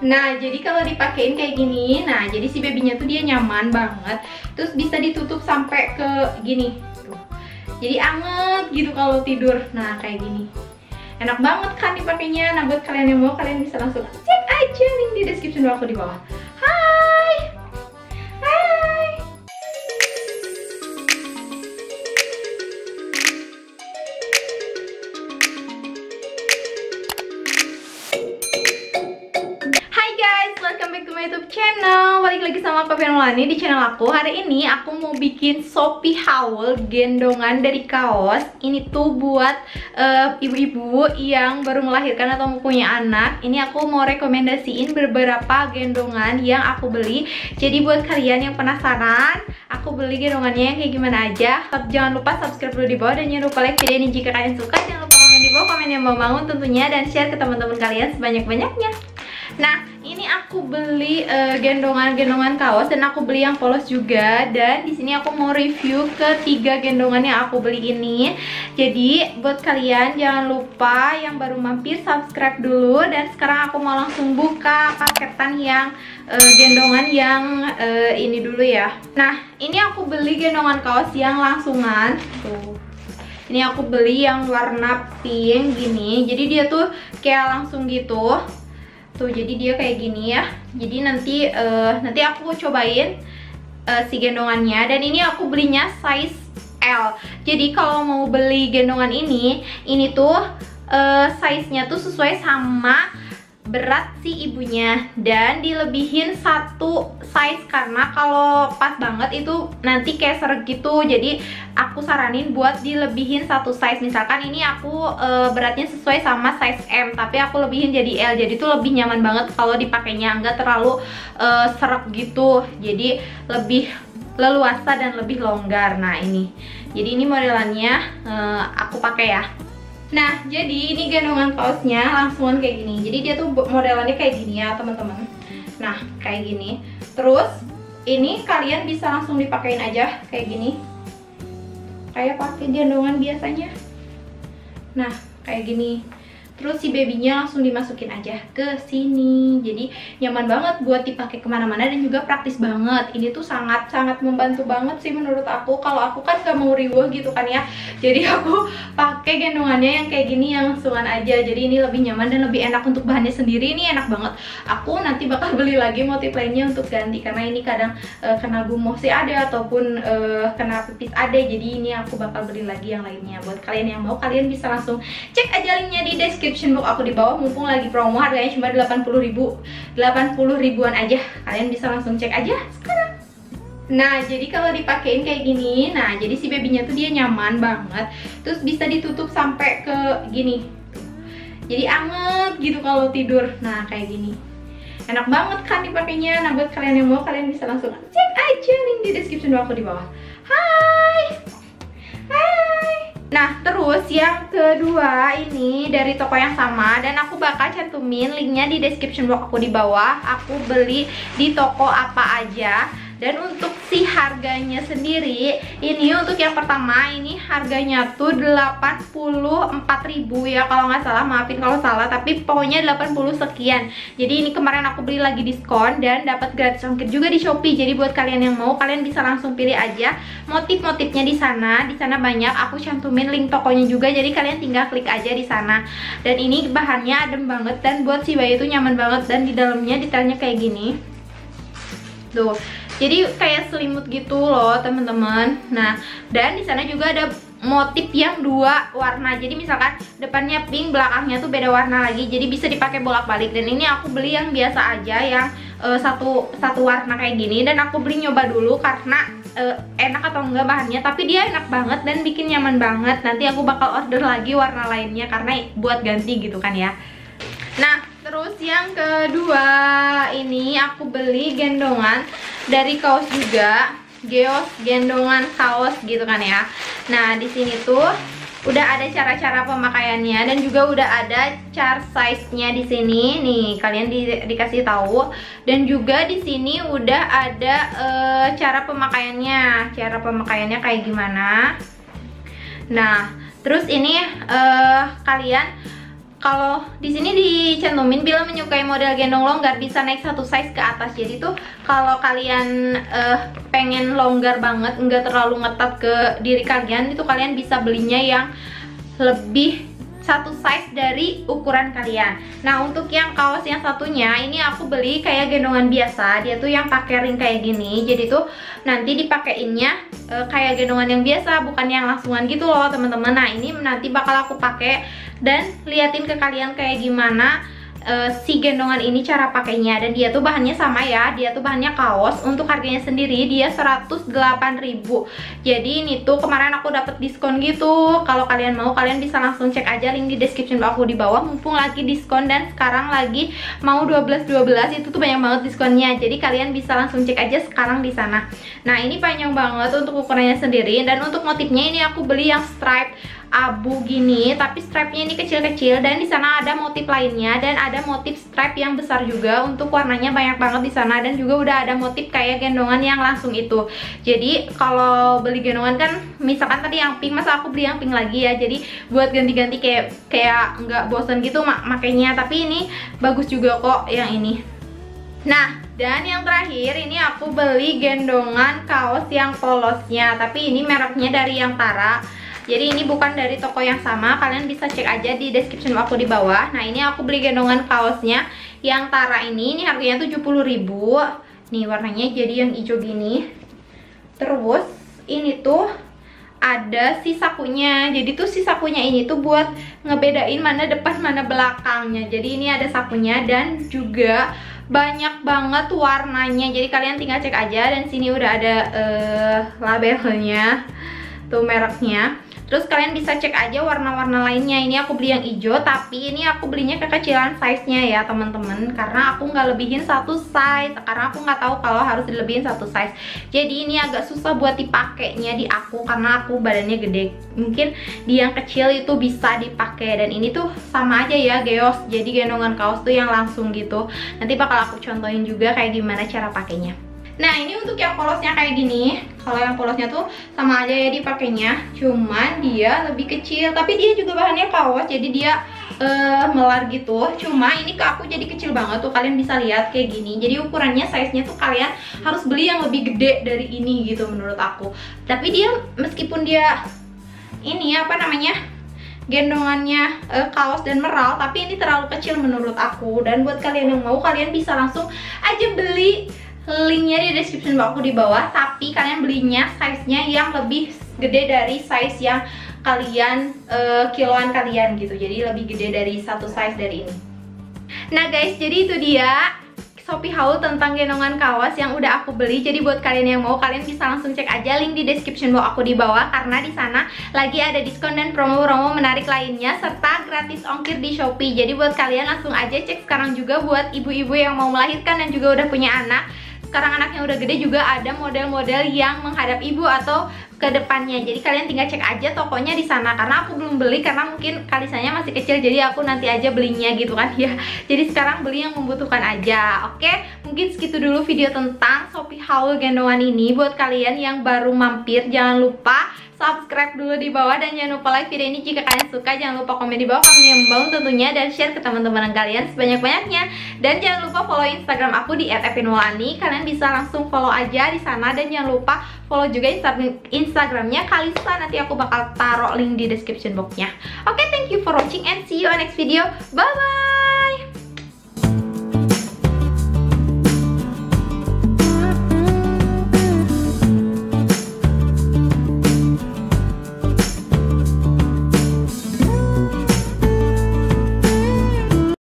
Nah, jadi kalau dipakein kayak gini, nah jadi si babynya tuh dia nyaman banget. Terus bisa ditutup sampai ke gini. Tuh. Jadi anget gitu kalau tidur. Nah, kayak gini. Enak banget kan dipakainya. Nah, buat kalian yang mau, kalian bisa langsung cek aja link di description aku di bawah. Hai. Hai. Hai guys, welcome back to my YouTube channel. Balik lagi sama aku Fianulani di channel aku. Hari ini aku mau bikin Shopee haul gendongan dari kaos. Ini tuh buat ibu-ibu yang baru melahirkan atau mempunyai anak. Ini aku mau rekomendasiin beberapa gendongan yang aku beli. Jadi buat kalian yang penasaran aku beli gendongannya yang kayak gimana aja, jangan lupa subscribe dulu di bawah dan jangan lupa like video ini jika kalian suka. Jangan lupa komen di bawah, komen yang mau bangun tentunya, dan share ke teman-teman kalian sebanyak-banyaknya. Nah, ini aku beli gendongan kaos dan aku beli yang polos juga. Dan di sini aku mau review ketiga gendongan yang aku beli ini. Jadi buat kalian jangan lupa yang baru mampir subscribe dulu. Dan sekarang aku mau langsung buka paketan yang gendongan yang ini dulu ya. Nah, ini aku beli gendongan kaos yang langsungan. Tuh. Ini aku beli yang warna pink gini. Jadi dia tuh kayak langsung gitu. Tuh, jadi dia kayak gini ya. Jadi nanti aku cobain si gendongannya. Dan ini aku belinya size L. Jadi kalau mau beli gendongan ini tuh size-nya tuh sesuai sama berat si ibunya, dan dilebihin satu size karena kalau pas banget itu nanti kayak seret gitu. Jadi aku saranin buat dilebihin satu size. Misalkan ini aku beratnya sesuai sama size M, tapi aku lebihin jadi L. Jadi tuh lebih nyaman banget kalau dipakainya, nggak terlalu seret gitu. Jadi lebih leluasa dan lebih longgar. Nah ini, jadi ini modelannya aku pakai ya. Nah, jadi ini gendongan kaosnya langsungan kayak gini. Jadi dia tuh modelannya kayak gini ya, teman-teman. Nah, kayak gini. Terus ini kalian bisa langsung dipakein aja kayak gini. Kayak pakai gendongan biasanya. Nah, kayak gini. Terus si babynya langsung dimasukin aja ke sini. Jadi nyaman banget buat dipakai kemana-mana dan juga praktis banget. Ini tuh sangat-sangat membantu banget sih menurut aku. Kalau aku kan gak mau riweuh gitu kan ya. Jadi aku pakai gendongannya yang kayak gini, yang langsungan aja. Jadi ini lebih nyaman dan lebih enak. Untuk bahannya sendiri ini enak banget. Aku nanti bakal beli lagi motif lainnya untuk ganti, karena ini kadang kena gumosi ada ataupun kena pipis ada. Jadi ini aku bakal beli lagi yang lainnya. Buat kalian yang mau, kalian bisa langsung cek aja linknya di description box aku di bawah. Mumpung lagi promo, harganya cuma 80 ribuan aja. Kalian bisa langsung cek aja sekarang. Nah, jadi kalau dipakein kayak gini, nah jadi si babynya tuh dia nyaman banget. Terus bisa ditutup sampai ke gini. Jadi anget gitu kalau tidur. Nah, kayak gini. Enak banget kan dipakainya. Nah, buat kalian yang mau, kalian bisa langsung cek aja link di description box aku di bawah. Hai. Hai. Nah, terus yang kedua ini dari toko yang sama, dan aku bakal cantumin linknya di description box aku di bawah. Aku beli di toko apa aja. Dan untuk si harganya sendiri, ini untuk yang pertama ini harganya tuh 84.000 ya kalau nggak salah, maafin kalau salah, tapi pokoknya 80 sekian. Jadi ini kemarin aku beli lagi diskon dan dapat gratis ongkir juga di Shopee. Jadi buat kalian yang mau, kalian bisa langsung pilih aja motif-motifnya di sana. Di sana banyak, aku cantumin link tokonya juga. Jadi kalian tinggal klik aja di sana. Dan ini bahannya adem banget dan buat si bayi itu nyaman banget, dan di dalamnya detailnya kayak gini. Tuh. Jadi kayak selimut gitu loh, teman-teman. Nah, dan di sana juga ada motif yang dua warna. Jadi misalkan depannya pink, belakangnya tuh beda warna lagi. Jadi bisa dipakai bolak-balik. Dan ini aku beli yang biasa aja, yang satu warna kayak gini. Dan aku beli nyoba dulu karena enak atau enggak bahannya. Tapi dia enak banget dan bikin nyaman banget. Nanti aku bakal order lagi warna lainnya karena buat ganti gitu kan ya. Nah, terus yang kedua ini aku beli gendongan dari kaos juga, gendongan kaos gitu kan ya. Nah, di sini tuh udah ada cara-cara pemakaiannya dan juga udah ada chart size-nya di sini. Nih, kalian dikasih tahu, dan juga di sini udah ada cara pemakaiannya. Cara pemakaiannya kayak gimana? Nah, terus ini kalian kalau di sini dicantumin bila menyukai model gendong longgar bisa naik satu size ke atas. Jadi tuh kalau kalian pengen longgar banget, nggak terlalu ngetat ke diri kalian, itu kalian bisa belinya yang lebih satu size dari ukuran kalian. Nah, untuk yang kaos yang satunya ini aku beli kayak gendongan biasa. Dia tuh yang pakai ring kayak gini. Jadi tuh nanti dipakeinnya kayak gendongan yang biasa, bukan yang langsungan gitu loh, teman-teman. Nah, ini nanti bakal aku pakai dan liatin ke kalian kayak gimana si gendongan ini cara pakainya. Dan dia tuh bahannya sama ya, dia tuh bahannya kaos. Untuk harganya sendiri dia 108.000. Jadi ini tuh kemarin aku dapet diskon gitu. Kalau kalian mau, kalian bisa langsung cek aja link di description aku di bawah, mumpung lagi diskon dan sekarang lagi mau 12/12, itu tuh banyak banget diskonnya. Jadi kalian bisa langsung cek aja sekarang di sana. Nah, ini panjang banget untuk ukurannya sendiri, dan untuk motifnya ini aku beli yang stripe abu gini, tapi stripe-nya ini kecil-kecil, dan di sana ada motif lainnya dan ada motif stripe yang besar juga. Untuk warnanya banyak banget di sana, dan juga udah ada motif kayak gendongan yang langsung itu. Jadi kalau beli gendongan kan, misalkan tadi yang pink, masa aku beli yang pink lagi ya. Jadi buat ganti-ganti kayak nggak bosan gitu makanya. Tapi ini bagus juga kok yang ini. Nah, dan yang terakhir ini aku beli gendongan kaos yang polosnya, tapi ini mereknya dari yang Tara. Jadi ini bukan dari toko yang sama, kalian bisa cek aja di description aku di bawah. Nah, ini aku beli gendongan kaosnya yang Tara ini harganya 70.000. Nih warnanya jadi yang hijau gini. Terus ini tuh ada si sakunya. Jadi tuh si sakunya ini tuh buat ngebedain mana depan mana belakangnya. Jadi ini ada sakunya dan juga banyak banget warnanya. Jadi kalian tinggal cek aja, dan sini udah ada labelnya. Tuh mereknya. Terus kalian bisa cek aja warna-warna lainnya. Ini aku beli yang hijau, tapi ini aku belinya kekecilan size-nya ya teman-teman, karena aku nggak lebihin satu size, karena aku nggak tahu kalau harus dilebihin satu size. Jadi ini agak susah buat dipakainya di aku, karena aku badannya gede. Mungkin di yang kecil itu bisa dipakai. Dan ini tuh sama aja ya, geos. Jadi gendongan kaos tuh yang langsung gitu. Nanti bakal aku contohin juga kayak gimana cara pakainya. Nah, ini untuk yang polosnya kayak gini. Kalau yang polosnya tuh sama aja ya dipakainya, cuman dia lebih kecil, tapi dia juga bahannya kaos, jadi dia melar gitu. Cuma ini ke aku jadi kecil banget tuh, kalian bisa lihat kayak gini. Jadi ukurannya, size-nya tuh kalian harus beli yang lebih gede dari ini gitu menurut aku. Tapi dia meskipun dia ini apa namanya, gendongannya kaos dan meral, tapi ini terlalu kecil menurut aku. Dan buat kalian yang mau, kalian bisa langsung aja beli. Linknya di description aku di bawah, tapi kalian belinya size-nya yang lebih gede dari size yang kalian kiloan kalian gitu. Jadi lebih gede dari satu size dari ini. Nah guys, jadi itu dia Shopee haul tentang gendongan kaos yang udah aku beli. Jadi buat kalian yang mau, kalian bisa langsung cek aja link di description box aku di bawah, karena di sana lagi ada diskon dan promo-promo menarik lainnya serta gratis ongkir di Shopee. Jadi buat kalian langsung aja cek sekarang juga. Buat ibu-ibu yang mau melahirkan dan juga udah punya anak, sekarang anaknya udah gede, juga ada model-model yang menghadap ibu atau ke depannya. Jadi kalian tinggal cek aja tokonya di sana, karena aku belum beli karena mungkin kalisanya masih kecil, jadi aku nanti aja belinya gitu kan ya. Jadi sekarang beli yang membutuhkan aja. Oke, mungkin segitu dulu video tentang Shopee haul gendongan ini. Buat kalian yang baru mampir, jangan lupa subscribe dulu di bawah, dan jangan lupa like video ini jika kalian suka. Jangan lupa komen di bawah, kami yang membangun tentunya, dan share ke teman-teman kalian sebanyak-banyaknya. Dan jangan lupa follow Instagram aku di @evinwolani. Kalian bisa langsung follow aja di sana, dan jangan lupa follow juga Instagramnya Kalisa. Nanti aku bakal taruh link di description boxnya. Oke, thank you for watching and see you on next video. Bye bye.